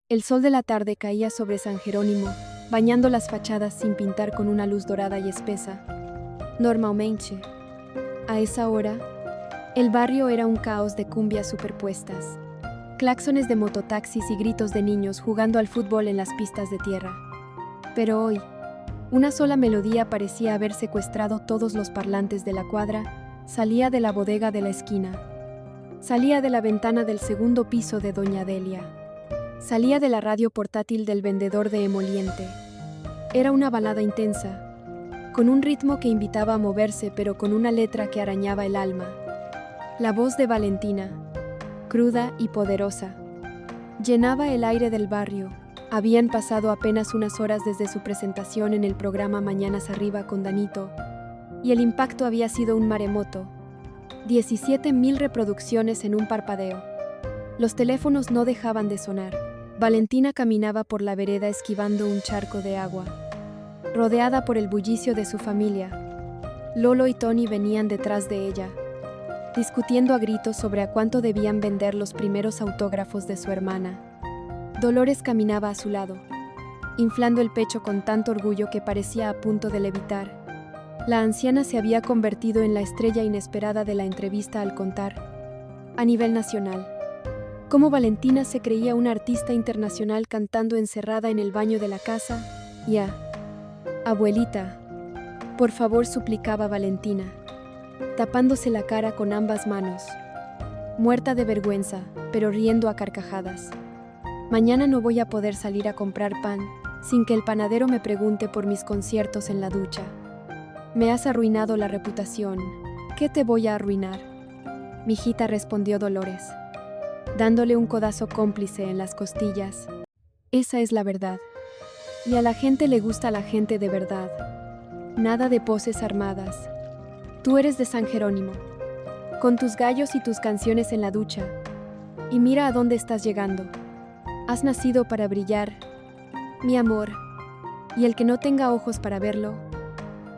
El sol de la tarde caía sobre San Jerónimo, bañando las fachadas sin pintar con una luz dorada y espesa. Normalmente, a esa hora, el barrio era un caos de cumbias superpuestas, claxones de mototaxis y gritos de niños jugando al fútbol en las pistas de tierra. Pero hoy, una sola melodía parecía haber secuestrado todos los parlantes de la cuadra. Salía de la bodega de la esquina. Salía de la ventana del segundo piso de Doña Delia. Salía de la radio portátil del vendedor de emoliente. Era una balada intensa, con un ritmo que invitaba a moverse pero con una letra que arañaba el alma. La voz de Valentina, cruda y poderosa, llenaba el aire del barrio. Habían pasado apenas unas horas desde su presentación en el programa Mañanas Arriba con Danito, y el impacto había sido un maremoto. 17.000 reproducciones en un parpadeo. Los teléfonos no dejaban de sonar. Valentina caminaba por la vereda esquivando un charco de agua, rodeada por el bullicio de su familia. Lolo y Tony venían detrás de ella, discutiendo a gritos sobre a cuánto debían vender los primeros autógrafos de su hermana. Dolores caminaba a su lado, inflando el pecho con tanto orgullo que parecía a punto de levitar. La anciana se había convertido en la estrella inesperada de la entrevista al contar, a nivel nacional, cómo Valentina se creía una artista internacional cantando encerrada en el baño de la casa. «Ya, abuelita», por favor, suplicaba Valentina, tapándose la cara con ambas manos, muerta de vergüenza, pero riendo a carcajadas. «Mañana no voy a poder salir a comprar pan sin que el panadero me pregunte por mis conciertos en la ducha. Me has arruinado la reputación». «¿Qué te voy a arruinar?», mijita, respondió Dolores, dándole un codazo cómplice en las costillas. «Esa es la verdad. Y a la gente le gusta la gente de verdad. Nada de poses armadas. Tú eres de San Jerónimo, con tus gallos y tus canciones en la ducha. Y mira a dónde estás llegando. Has nacido para brillar, mi amor. Y el que no tenga ojos para verlo,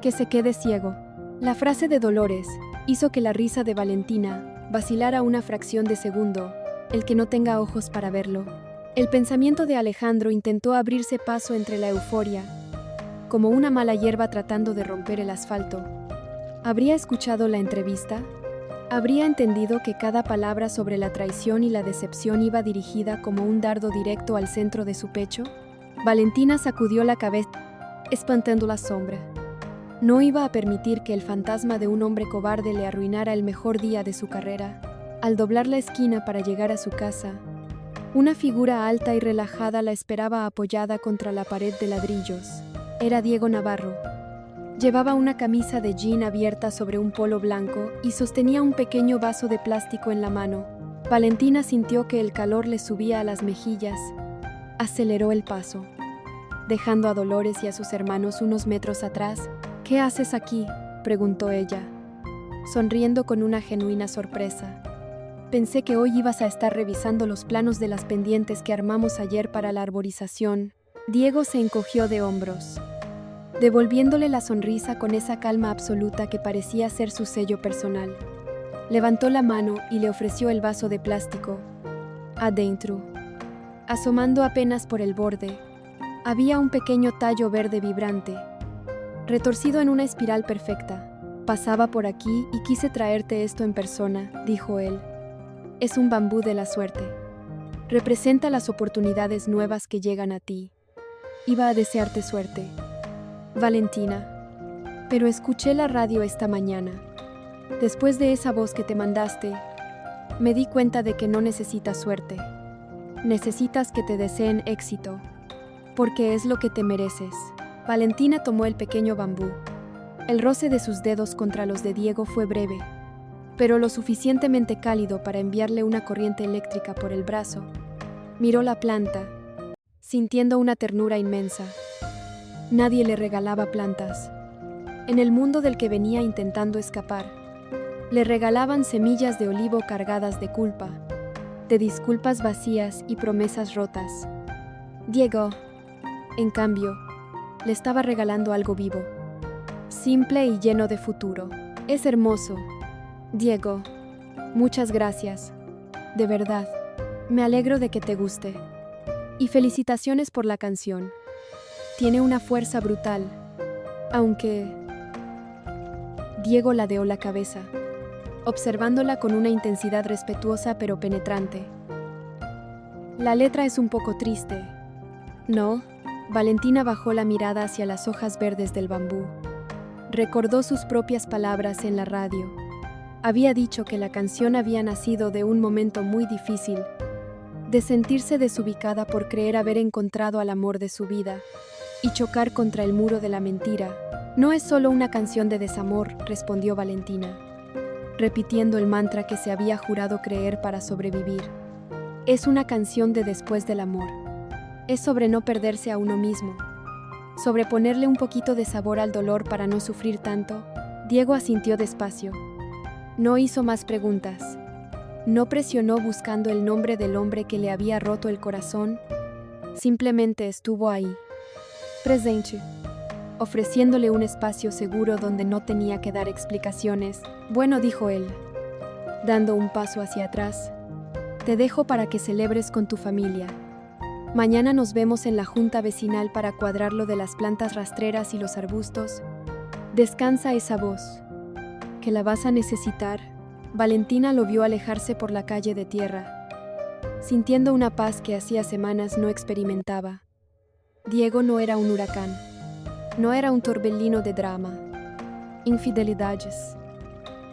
que se quede ciego». La frase de Dolores hizo que la risa de Valentina vacilara una fracción de segundo. El que no tenga ojos para verlo. El pensamiento de Alejandro intentó abrirse paso entre la euforia, como una mala hierba tratando de romper el asfalto. ¿Habría escuchado la entrevista? ¿Habría entendido que cada palabra sobre la traición y la decepción iba dirigida como un dardo directo al centro de su pecho? Valentina sacudió la cabeza, espantando la sombra. No iba a permitir que el fantasma de un hombre cobarde le arruinara el mejor día de su carrera. Al doblar la esquina para llegar a su casa, una figura alta y relajada la esperaba apoyada contra la pared de ladrillos. Era Diego Navarro. Llevaba una camisa de jean abierta sobre un polo blanco y sostenía un pequeño vaso de plástico en la mano. Valentina sintió que el calor le subía a las mejillas. Aceleró el paso, dejando a Dolores y a sus hermanos unos metros atrás. «¿Qué haces aquí?», preguntó ella, sonriendo con una genuina sorpresa. «Pensé que hoy ibas a estar revisando los planos de las pendientes que armamos ayer para la arborización». Diego se encogió de hombros, devolviéndole la sonrisa con esa calma absoluta que parecía ser su sello personal. Levantó la mano y le ofreció el vaso de plástico. Adentro, asomando apenas por el borde, había un pequeño tallo verde vibrante, retorcido en una espiral perfecta. «Pasaba por aquí y quise traerte esto en persona», dijo él. «Es un bambú de la suerte. Representa las oportunidades nuevas que llegan a ti. Iba a desearte suerte, Valentina. Pero escuché la radio esta mañana. Después de esa voz que te mandaste, me di cuenta de que no necesitas suerte. Necesitas que te deseen éxito, porque es lo que te mereces». Valentina tomó el pequeño bambú. El roce de sus dedos contra los de Diego fue breve, pero lo suficientemente cálido para enviarle una corriente eléctrica por el brazo. Miró la planta, sintiendo una ternura inmensa. Nadie le regalaba plantas. En el mundo del que venía intentando escapar, le regalaban semillas de olivo cargadas de culpa, de disculpas vacías y promesas rotas. Diego, en cambio, le estaba regalando algo vivo, simple y lleno de futuro. «Es hermoso, Diego. Muchas gracias. De verdad, me alegro de que te guste. Y felicitaciones por la canción. Tiene una fuerza brutal. Aunque... Diego ladeó la cabeza, observándola con una intensidad respetuosa pero penetrante. La letra es un poco triste. ¿No? Valentina bajó la mirada hacia las hojas verdes del bambú. Recordó sus propias palabras en la radio. Había dicho que la canción había nacido de un momento muy difícil, de sentirse desubicada por creer haber encontrado al amor de su vida y chocar contra el muro de la mentira. No es solo una canción de desamor, respondió Valentina, repitiendo el mantra que se había jurado creer para sobrevivir. Es una canción de después del amor. Es sobre no perderse a uno mismo, sobre ponerle un poquito de sabor al dolor para no sufrir tanto. Diego asintió despacio. No hizo más preguntas. No presionó buscando el nombre del hombre que le había roto el corazón. Simplemente estuvo ahí, presente, ofreciéndole un espacio seguro donde no tenía que dar explicaciones. Bueno, dijo él, dando un paso hacia atrás. Te dejo para que celebres con tu familia. Mañana nos vemos en la junta vecinal para cuadrar lo de las plantas rastreras y los arbustos. Descansa esa voz, que la vas a necesitar. Valentina lo vio alejarse por la calle de tierra, sintiendo una paz que hacía semanas no experimentaba. Diego no era un huracán, no era un torbellino de drama, infidelidades,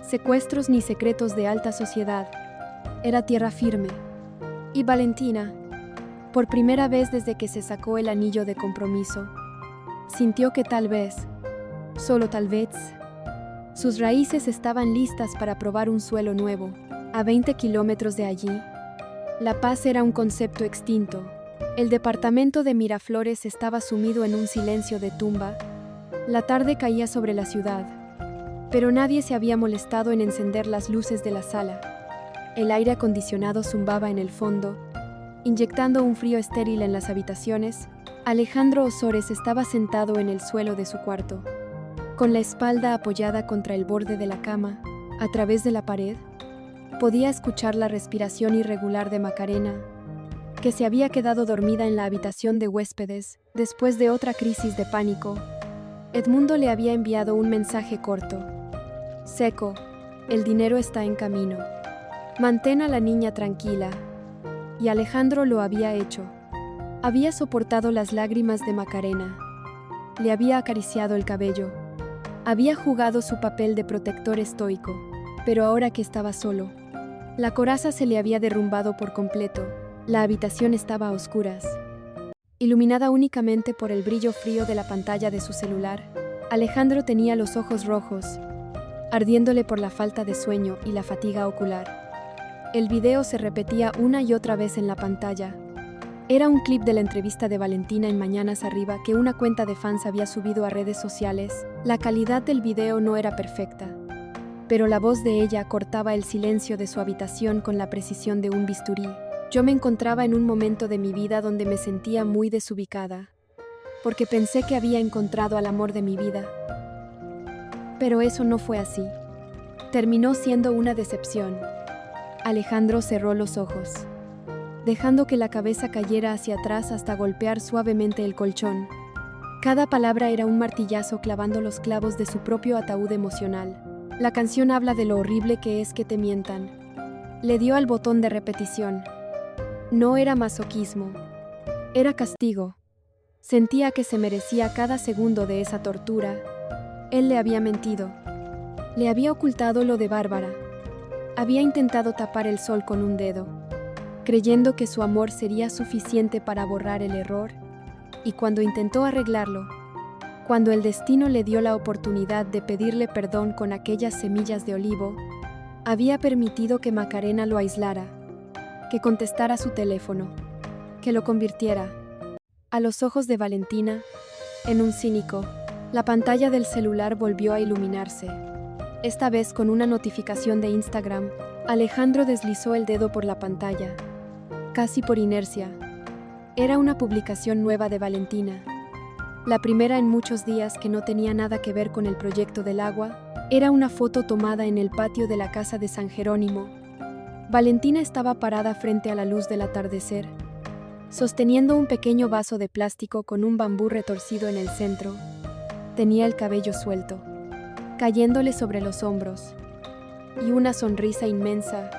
secuestros ni secretos de alta sociedad. Era tierra firme. Y Valentina, por primera vez desde que se sacó el anillo de compromiso, sintió que tal vez, solo tal vez, sus raíces estaban listas para probar un suelo nuevo. A 20 kilómetros de allí, la paz era un concepto extinto. El departamento de Miraflores estaba sumido en un silencio de tumba. La tarde caía sobre la ciudad, pero nadie se había molestado en encender las luces de la sala. El aire acondicionado zumbaba en el fondo, inyectando un frío estéril en las habitaciones. Alejandro Osores estaba sentado en el suelo de su cuarto, con la espalda apoyada contra el borde de la cama. A través de la pared, podía escuchar la respiración irregular de Macarena, que se había quedado dormida en la habitación de huéspedes después de otra crisis de pánico. Edmundo le había enviado un mensaje corto. Seco, el dinero está en camino. Mantén a la niña tranquila. Y Alejandro lo había hecho. Había soportado las lágrimas de Macarena. Le había acariciado el cabello. Había jugado su papel de protector estoico. Pero ahora que estaba solo, la coraza se le había derrumbado por completo. La habitación estaba a oscuras, iluminada únicamente por el brillo frío de la pantalla de su celular. Alejandro tenía los ojos rojos, ardiéndole por la falta de sueño y la fatiga ocular. El video se repetía una y otra vez en la pantalla. Era un clip de la entrevista de Valentina en Mañanas Arriba que una cuenta de fans había subido a redes sociales. La calidad del video no era perfecta, pero la voz de ella cortaba el silencio de su habitación con la precisión de un bisturí. Yo me encontraba en un momento de mi vida donde me sentía muy desubicada, porque pensé que había encontrado al amor de mi vida. Pero eso no fue así. Terminó siendo una decepción. Alejandro cerró los ojos, dejando que la cabeza cayera hacia atrás hasta golpear suavemente el colchón. Cada palabra era un martillazo clavando los clavos de su propio ataúd emocional. La canción habla de lo horrible que es que te mientan. Le dio al botón de repetición. No era masoquismo, era castigo. Sentía que se merecía cada segundo de esa tortura. Él le había mentido. Le había ocultado lo de Bárbara. Había intentado tapar el sol con un dedo, creyendo que su amor sería suficiente para borrar el error. Y cuando intentó arreglarlo, cuando el destino le dio la oportunidad de pedirle perdón con aquellas semillas de olivo, había permitido que Macarena lo aislara, que contestara su teléfono, que lo convirtiera, a los ojos de Valentina, en un cínico. La pantalla del celular volvió a iluminarse, esta vez con una notificación de Instagram. Alejandro deslizó el dedo por la pantalla, casi por inercia. Era una publicación nueva de Valentina, la primera en muchos días que no tenía nada que ver con el proyecto del agua. Era una foto tomada en el patio de la casa de San Jerónimo. Valentina estaba parada frente a la luz del atardecer, sosteniendo un pequeño vaso de plástico con un bambú retorcido en el centro. Tenía el cabello suelto, cayéndole sobre los hombros, y una sonrisa inmensa,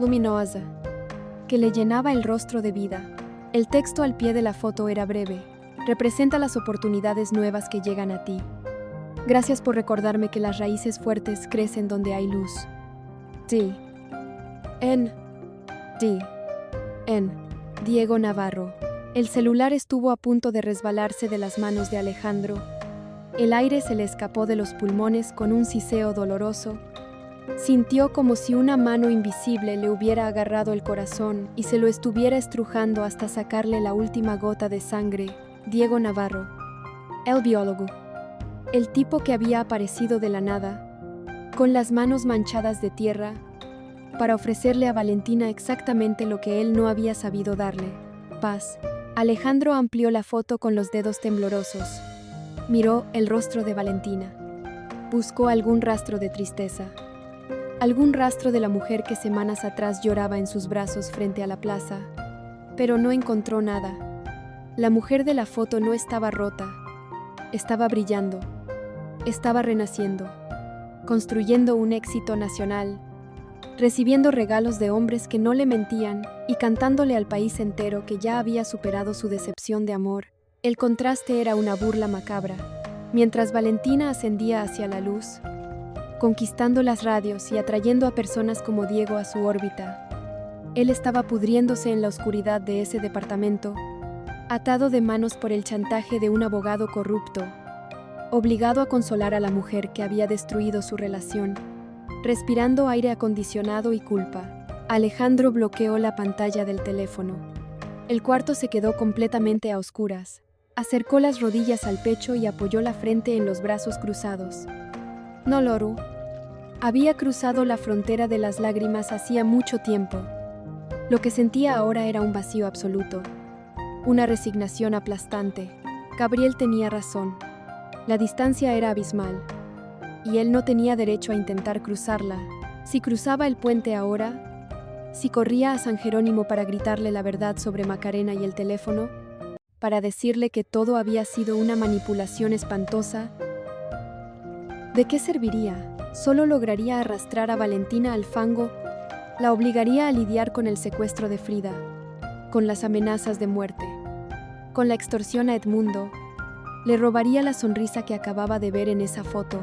luminosa, que le llenaba el rostro de vida. El texto al pie de la foto era breve. Representa las oportunidades nuevas que llegan a ti. Gracias por recordarme que las raíces fuertes crecen donde hay luz. D.N. Diego Navarro. El celular estuvo a punto de resbalarse de las manos de Alejandro. El aire se le escapó de los pulmones con un siseo doloroso. Sintió como si una mano invisible le hubiera agarrado el corazón y se lo estuviera estrujando hasta sacarle la última gota de sangre. Diego Navarro, el biólogo, el tipo que había aparecido de la nada, con las manos manchadas de tierra, para ofrecerle a Valentina exactamente lo que él no había sabido darle: paz. Alejandro amplió la foto con los dedos temblorosos. Miró el rostro de Valentina. Buscó algún rastro de tristeza, algún rastro de la mujer que semanas atrás lloraba en sus brazos frente a la plaza, pero no encontró nada. La mujer de la foto no estaba rota, estaba brillando, estaba renaciendo, construyendo un éxito nacional, recibiendo regalos de hombres que no le mentían y cantándole al país entero que ya había superado su decepción de amor. El contraste era una burla macabra. Mientras Valentina ascendía hacia la luz, conquistando las radios y atrayendo a personas como Diego a su órbita, él estaba pudriéndose en la oscuridad de ese departamento, atado de manos por el chantaje de un abogado corrupto, obligado a consolar a la mujer que había destruido su relación, respirando aire acondicionado y culpa. Alejandro bloqueó la pantalla del teléfono. El cuarto se quedó completamente a oscuras. Acercó las rodillas al pecho y apoyó la frente en los brazos cruzados. Noloru había cruzado la frontera de las lágrimas hacía mucho tiempo. Lo que sentía ahora era un vacío absoluto, una resignación aplastante. Gabriel tenía razón. La distancia era abismal, y él no tenía derecho a intentar cruzarla. Si cruzaba el puente ahora, si corría a San Jerónimo para gritarle la verdad sobre Macarena y el teléfono, para decirle que todo había sido una manipulación espantosa, ¿de qué serviría? Solo lograría arrastrar a Valentina al fango, la obligaría a lidiar con el secuestro de Frida, con las amenazas de muerte, con la extorsión a Edmundo, le robaría la sonrisa que acababa de ver en esa foto,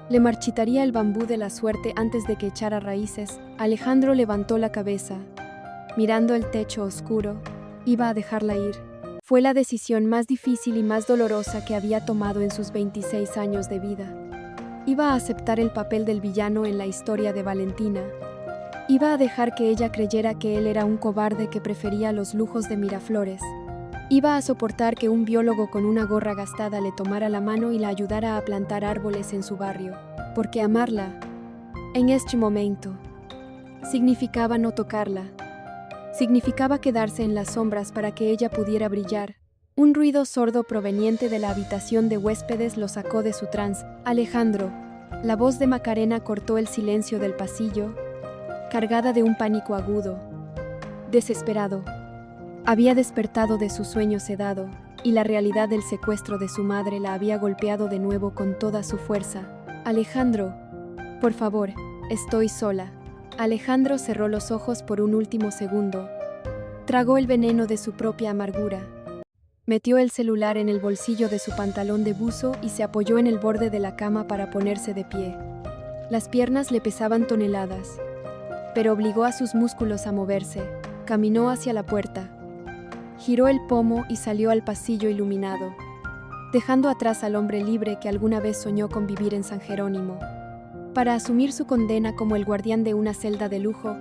le marchitaría el bambú de la suerte antes de que echara raíces. Alejandro levantó la cabeza, mirando el techo oscuro, iba a dejarla ir. Fue la decisión más difícil y más dolorosa que había tomado en sus 26 años de vida. Iba a aceptar el papel del villano en la historia de Valentina. Iba a dejar que ella creyera que él era un cobarde que prefería los lujos de Miraflores. Iba a soportar que un biólogo con una gorra gastada le tomara la mano y la ayudara a plantar árboles en su barrio, porque amarla, en este momento, significaba no tocarla. Significaba quedarse en las sombras para que ella pudiera brillar. Un ruido sordo proveniente de la habitación de huéspedes lo sacó de su trance. Alejandro. La voz de Macarena cortó el silencio del pasillo, cargada de un pánico agudo, desesperado. Había despertado de su sueño sedado, y la realidad del secuestro de su madre la había golpeado de nuevo con toda su fuerza. Alejandro, por favor, estoy sola. Alejandro cerró los ojos por un último segundo. Tragó el veneno de su propia amargura. Metió el celular en el bolsillo de su pantalón de buzo y se apoyó en el borde de la cama para ponerse de pie. Las piernas le pesaban toneladas, pero obligó a sus músculos a moverse. Caminó hacia la puerta. Giró el pomo y salió al pasillo iluminado, dejando atrás al hombre libre que alguna vez soñó con vivir en San Jerónimo. Para asumir su condena como el guardián de una celda de lujo,